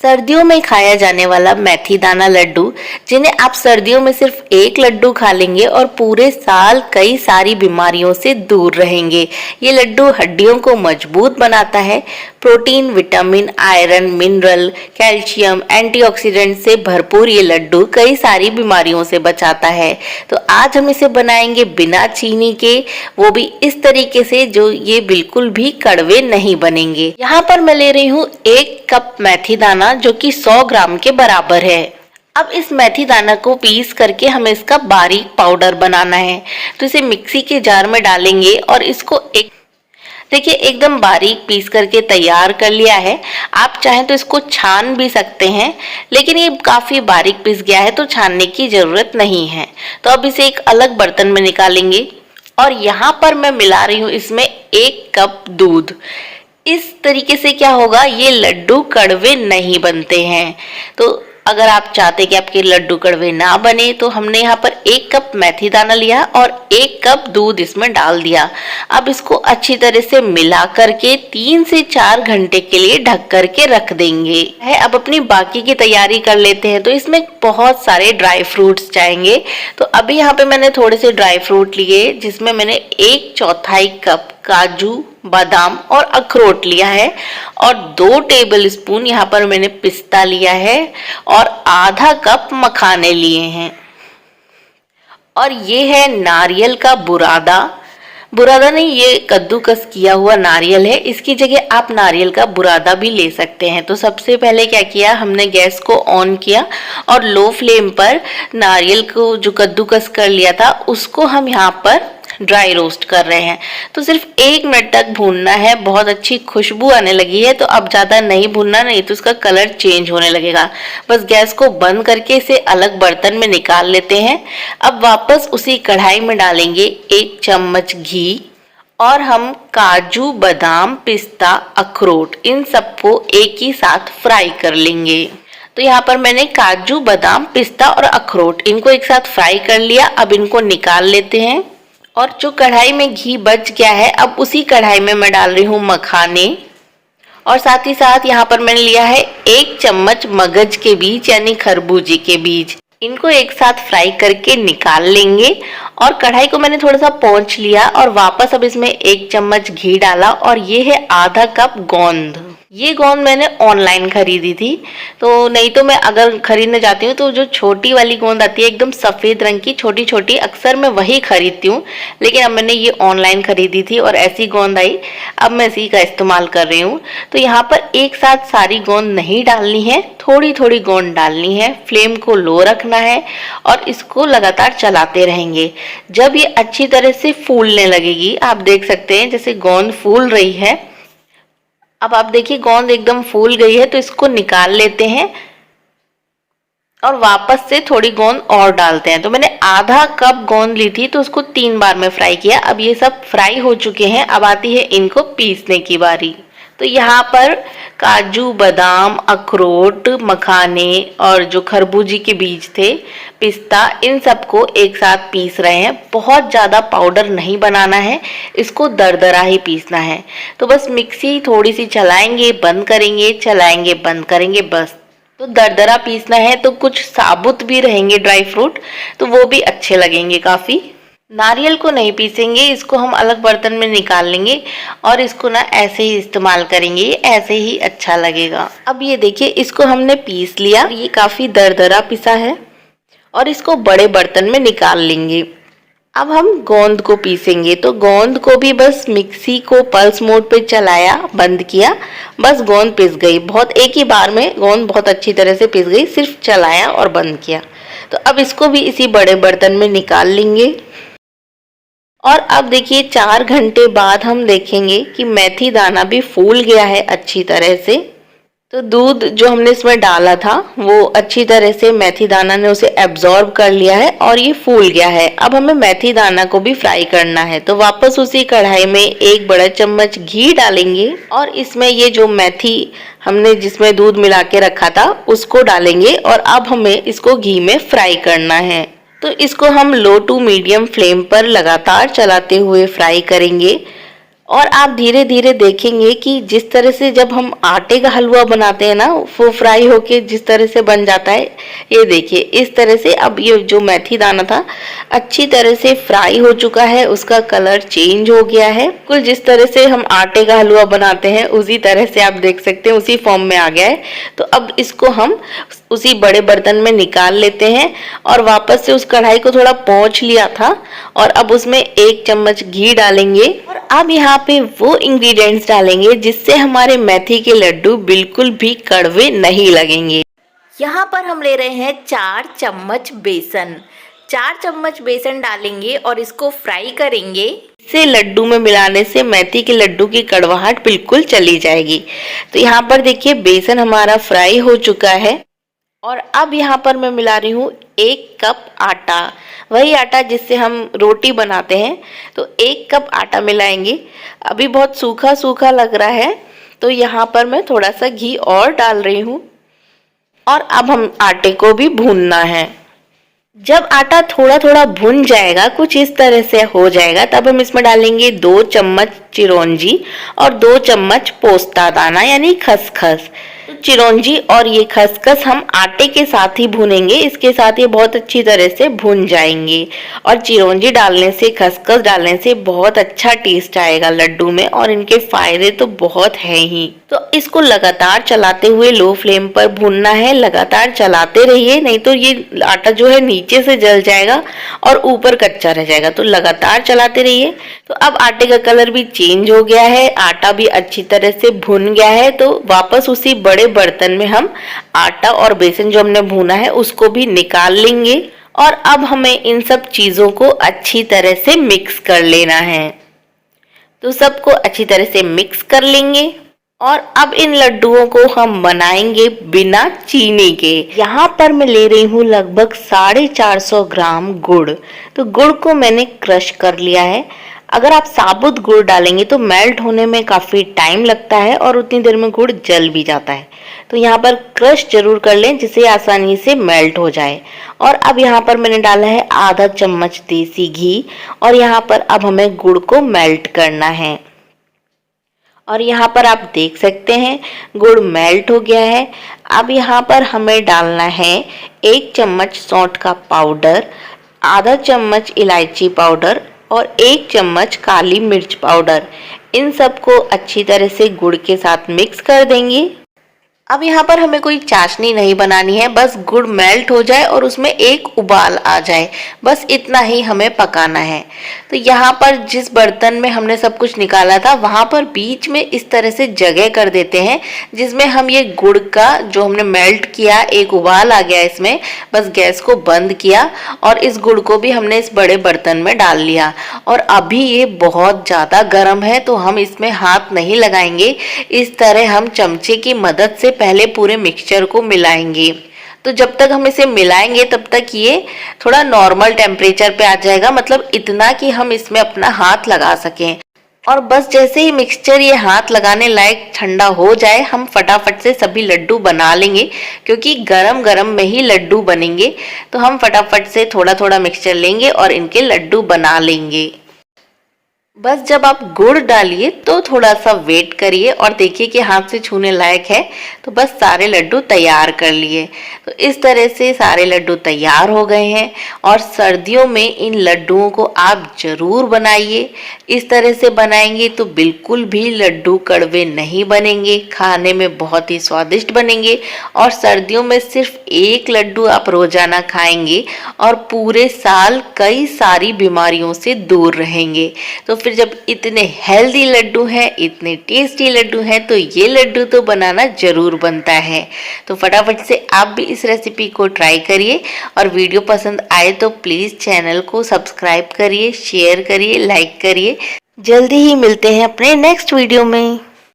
सर्दियों में खाया जाने वाला मेथी दाना लड्डू, जिन्हें आप सर्दियों में सिर्फ एक लड्डू खा लेंगे और पूरे साल कई सारी बीमारियों से दूर रहेंगे। ये लड्डू हड्डियों को मजबूत बनाता है। Protein, vitamin, iron, mineral, calcium, antioxidant से भरपूर ये लड्डू कई सारी बीमारियों से बचाता है। तो आज हम इसे बनाएंगे बिना चीनी के, वो भी इस तरीके से जो ये बिल्कुल भी कड़वे नहीं बनेंगे। यहाँ पर मैं ले रही हूँ 1 कप मेथी दाना, जो कि 100 ग्राम के बराबर है। अब इस मेथी दाना को पीस करके हमें इसका बारीक पाउडर बनाना है। तो इसे मिक्सी के जार में डालेंगे और इसको देखिए एकदम बारीक पीस करके तैयार कर लिया है। आप चाहें तो इसको छान भी सकते हैं, लेकिन ये काफी बारीक पीस गया है तो छानने की जरूरत नहीं है। तो अब इसे एक अलग बर्तन में निकालेंगे और यहाँ पर मैं मिला रही हूँ इसमें 1 कप दूध। इस तरीके से क्या होगा, ये लड्डू कड़वे नहीं बनते हैं। तो अगर आप चाहते कि आपके लड्डू कड़वे ना बने, तो हमने यहाँ पर 1 कप मेथी दाना लिया और 1 कप दूध इसमें डाल दिया। अब इसको अच्छी तरह से मिला करके 3 से 4 घंटे के लिए ढक करके रख देंगे। अब अपनी बाकी की तैयारी कर लेते हैं। तो इसमें बहुत सारे ड्राई फ्रूट्स चाहेंगे। तो अभी यहाँ पे मैंने थोड़े से ड्राई फ्रूट लिए, जिसमें मैंने 1/4 कप काजू, बादाम और अखरोट लिया है और 2 टेबल स्पून यहाँ पर मैंने पिस्ता लिया है और आधा कप मखाने लिए हैं। और ये है नारियल का बुरादा। बुरादा नहीं, ये कद्दूकस किया हुआ नारियल है। इसकी जगह आप नारियल का बुरादा भी ले सकते हैं। तो सबसे पहले क्या किया, हमने गैस को ऑन किया और लो फ्लेम पर नारियल को जो कद्दूकस कर लिया था उसको हम यहाँ पर ड्राई रोस्ट कर रहे हैं। तो सिर्फ 1 मिनट तक भूनना है। बहुत अच्छी खुशबू आने लगी है, तो अब ज्यादा नहीं भूनना, नहीं तो इसका कलर चेंज होने लगेगा। बस गैस को बंद करके इसे अलग बर्तन में निकाल लेते हैं। अब वापस उसी कढ़ाई में डालेंगे 1 चम्मच घी और हम काजू, बादाम, पिस्ता, अखरोट इन सबको एक ही साथ फ्राई कर लेंगे। तो यहाँ पर मैंने काजू, बादाम, पिस्ता और अखरोट इनको एक साथ फ्राई कर लिया। अब इनको निकाल लेते हैं और जो कढ़ाई में घी बच गया है, अब उसी कढ़ाई में मैं डाल रही हूँ मखाने और साथ ही साथ यहाँ पर मैंने लिया है 1 चम्मच मगज के बीज यानी खरबूजे के बीज। इनको एक साथ फ्राई करके निकाल लेंगे और कढ़ाई को मैंने थोड़ा सा पोंछ लिया और वापस अब इसमें 1 चम्मच घी डाला और ये है आधा कप गोंद। ये गोंद मैंने ऑनलाइन खरीदी थी, तो नहीं तो मैं अगर खरीदने जाती हूँ तो जो छोटी वाली गोंद आती है एकदम सफ़ेद रंग की छोटी छोटी, अक्सर मैं वही खरीदती हूँ। लेकिन अब मैंने ये ऑनलाइन खरीदी थी और ऐसी गोंद आई, अब मैं इसी का इस्तेमाल कर रही हूँ। तो यहाँ पर एक साथ सारी गोंद नहीं डालनी है, थोड़ी थोड़ी गोंद डालनी है। फ्लेम को लो रखना है और इसको लगातार चलाते रहेंगे जब ये अच्छी तरह से फूलने लगेगी। आप देख सकते हैं जैसे गोंद फूल रही है। अब आप देखिए गोंद एकदम फूल गई है, तो इसको निकाल लेते हैं और वापस से थोड़ी गोंद और डालते हैं। तो मैंने आधा कप गोंद ली थी, तो उसको 3 बार में फ्राई किया। अब ये सब फ्राई हो चुके हैं, अब आती है इनको पीसने की बारी। तो यहाँ पर काजू, बादाम, अखरोट, मखाने और जो खरबूजे के बीज थे, पिस्ता, इन सबको एक साथ पीस रहे हैं। बहुत ज़्यादा पाउडर नहीं बनाना है, इसको दरदरा ही पीसना है। तो बस मिक्सी थोड़ी सी चलाएंगे, बंद करेंगे, चलाएंगे, बंद करेंगे, बस। तो दरदरा पीसना है। तो कुछ साबुत भी रहेंगे ड्राई फ्रूट, तो वो भी अच्छे लगेंगे काफ़ी। नारियल को नहीं पीसेंगे, इसको हम अलग बर्तन में निकाल लेंगे और इसको ना ऐसे ही इस्तेमाल करेंगे, ये ऐसे ही अच्छा लगेगा। अब ये देखिए इसको हमने पीस लिया, ये काफ़ी दरदरा पिसा है और इसको बड़े बर्तन में निकाल लेंगे। अब हम गोंद को पीसेंगे। तो गोंद को भी बस मिक्सी को पल्स मोड पे चलाया, बंद किया, बस गोंद पिस गई। बहुत एक ही बार में गोंद बहुत अच्छी तरह से पिस गई, सिर्फ चलाया और बंद किया। तो अब इसको भी इसी बड़े बर्तन में निकाल लेंगे। और अब देखिए 4 घंटे बाद हम देखेंगे कि मेथी दाना भी फूल गया है अच्छी तरह से। तो दूध जो हमने इसमें डाला था वो अच्छी तरह से मेथी दाना ने उसे एब्जॉर्ब कर लिया है और ये फूल गया है। अब हमें मेथी दाना को भी फ्राई करना है। तो वापस उसी कढ़ाई में 1 बड़ा चम्मच घी डालेंगे और इसमें ये जो मेथी हमने जिसमें दूध मिला के रखा था उसको डालेंगे और अब हमें इसको घी में फ्राई करना है। तो इसको हम लो टू मीडियम फ्लेम पर लगातार चलाते हुए फ्राई करेंगे और आप धीरे धीरे देखेंगे कि जिस तरह से जब हम आटे का हलवा बनाते हैं ना, वो फ्राई होके जिस तरह से बन जाता है, ये देखिए इस तरह से। अब ये जो मेथी दाना था अच्छी तरह से फ्राई हो चुका है, उसका कलर चेंज हो गया है। कुल जिस तरह से हम आटे का हलवा बनाते हैं उसी तरह से आप देख सकते हैं, उसी फॉर्म में आ गया है। तो अब इसको हम उसी बड़े बर्तन में निकाल लेते हैं और वापस से उस कढ़ाई को थोड़ा पोंछ लिया था और अब उसमें 1 चम्मच घी डालेंगे और अब यहाँ पे वो इंग्रेडिएंट्स डालेंगे जिससे हमारे मेथी के लड्डू बिल्कुल भी कड़वे नहीं लगेंगे। यहाँ पर हम ले रहे हैं 4 चम्मच बेसन। 4 चम्मच बेसन डालेंगे और इसको फ्राई करेंगे। इसे लड्डू में मिलाने से मेथी के लड्डू की कड़वाहट बिल्कुल चली जाएगी। तो यहाँ पर देखिए बेसन हमारा फ्राई हो चुका है और अब यहाँ पर मैं मिला रही हूँ 1 कप आटा, वही आटा जिससे हम रोटी बनाते हैं। तो 1 कप आटा मिलाएंगे। अभी बहुत सूखा सूखा लग रहा है तो यहाँ पर मैं थोड़ा सा घी और डाल रही हूँ और अब हम आटे को भी भूनना है। जब आटा थोड़ा थोड़ा भुन जाएगा, कुछ इस तरह से हो जाएगा, तब हम इसमें डालेंगे 2 चम्मच चिरौंजी और 2 चम्मच पोस्ता दाना यानी खसखस। चिरौंजी और ये खसखस हम आटे के साथ ही भूनेंगे, इसके साथ ये बहुत अच्छी तरह से भुन जाएंगे। और चिरौंजी डालने से, खसखस डालने से बहुत अच्छा टेस्ट आएगा लड्डू में और इनके फायदे तो बहुत हैं ही। तो इसको लगातार चलाते हुए लो फ्लेम पर भूनना है, लगातार चलाते रहिए, नहीं तो ये आटा जो है नीचे से जल जाएगा और ऊपर कच्चा रह जाएगा। तो लगातार चलाते रहिए। तो अब आटे का कलर भी चेंज हो गया है, आटा भी अच्छी तरह से भुन गया है। तो वापस उसी बड़े बर्तन में हम आटा और बेसन जो हमने भुना है उसको भी निकाल लेंगे और अब हमें इन सब चीजों को अच्छी तरह से मिक्स कर लेना है। तो सबको अच्छी तरह से मिक्स कर लेंगे और अब इन लड्डुओं को हम बनाएंगे बिना चीनी के। यहाँ पर मैं ले रही हूँ लगभग 450 ग्राम गुड़। तो गुड़ को मैंने क्रश कर लिया है। अगर आप साबुत गुड़ डालेंगे तो मेल्ट होने में काफ़ी टाइम लगता है और उतनी देर में गुड़ जल भी जाता है। तो यहाँ पर क्रश जरूर कर लें जिससे आसानी से मेल्ट हो जाए। और अब यहाँ पर मैंने डाला है आधा चम्मच देसी घी और यहाँ पर अब हमें गुड़ को मेल्ट करना है। और यहाँ पर आप देख सकते हैं गुड़ मेल्ट हो गया है। अब यहाँ पर हमें डालना है 1 चम्मच सौंठ का पाउडर, आधा चम्मच इलायची पाउडर और 1 चम्मच काली मिर्च पाउडर। इन सबको अच्छी तरह से गुड़ के साथ मिक्स कर देंगे। अब यहाँ पर हमें कोई चाशनी नहीं बनानी है, बस गुड़ मेल्ट हो जाए और उसमें एक उबाल आ जाए, बस इतना ही हमें पकाना है। तो यहाँ पर जिस बर्तन में हमने सब कुछ निकाला था वहाँ पर बीच में इस तरह से जगह कर देते हैं जिसमें हम ये गुड़ का जो हमने मेल्ट किया, एक उबाल आ गया इसमें, बस गैस को बंद किया और इस गुड़ को भी हमने इस बड़े बर्तन में डाल लिया। और अभी ये बहुत ज़्यादा गर्म है तो हम इसमें हाथ नहीं लगाएंगे, इस तरह हम चमचे की मदद से पहले पूरे मिक्सचर को मिलाएंगे। तो जब तक हम इसे मिलाएंगे तब तक ये थोड़ा नॉर्मल टेम्परेचर पे आ जाएगा, मतलब इतना कि हम इसमें अपना हाथ लगा सकें। और बस जैसे ही मिक्सचर ये हाथ लगाने लायक ठंडा हो जाए हम फटाफट से सभी लड्डू बना लेंगे, क्योंकि गरम गरम में ही लड्डू बनेंगे। तो हम फटाफट से थोड़ा थोड़ा मिक्सचर लेंगे और इनके लड्डू बना लेंगे। बस जब आप गुड़ डालिए तो थोड़ा सा वेट करिए और देखिए कि हाथ से छूने लायक है, तो बस सारे लड्डू तैयार कर लिए। तो इस तरह से सारे लड्डू तैयार हो गए हैं और सर्दियों में इन लड्डुओं को आप ज़रूर बनाइए। इस तरह से बनाएंगे तो बिल्कुल भी लड्डू कड़वे नहीं बनेंगे, खाने में बहुत ही स्वादिष्ट बनेंगे। और सर्दियों में सिर्फ 1 लड्डू आप रोजाना खाएंगे और पूरे साल कई सारी बीमारियों से दूर रहेंगे। तो फिर जब इतने हेल्दी लड्डू हैं, इतने टेस्टी लड्डू हैं, तो ये लड्डू तो बनाना जरूर बनता है। तो फटाफट से आप भी इस रेसिपी को ट्राई करिए और वीडियो पसंद आए तो प्लीज़ चैनल को सब्सक्राइब करिए, शेयर करिए, लाइक करिए। जल्दी ही मिलते हैं अपने नेक्स्ट वीडियो में।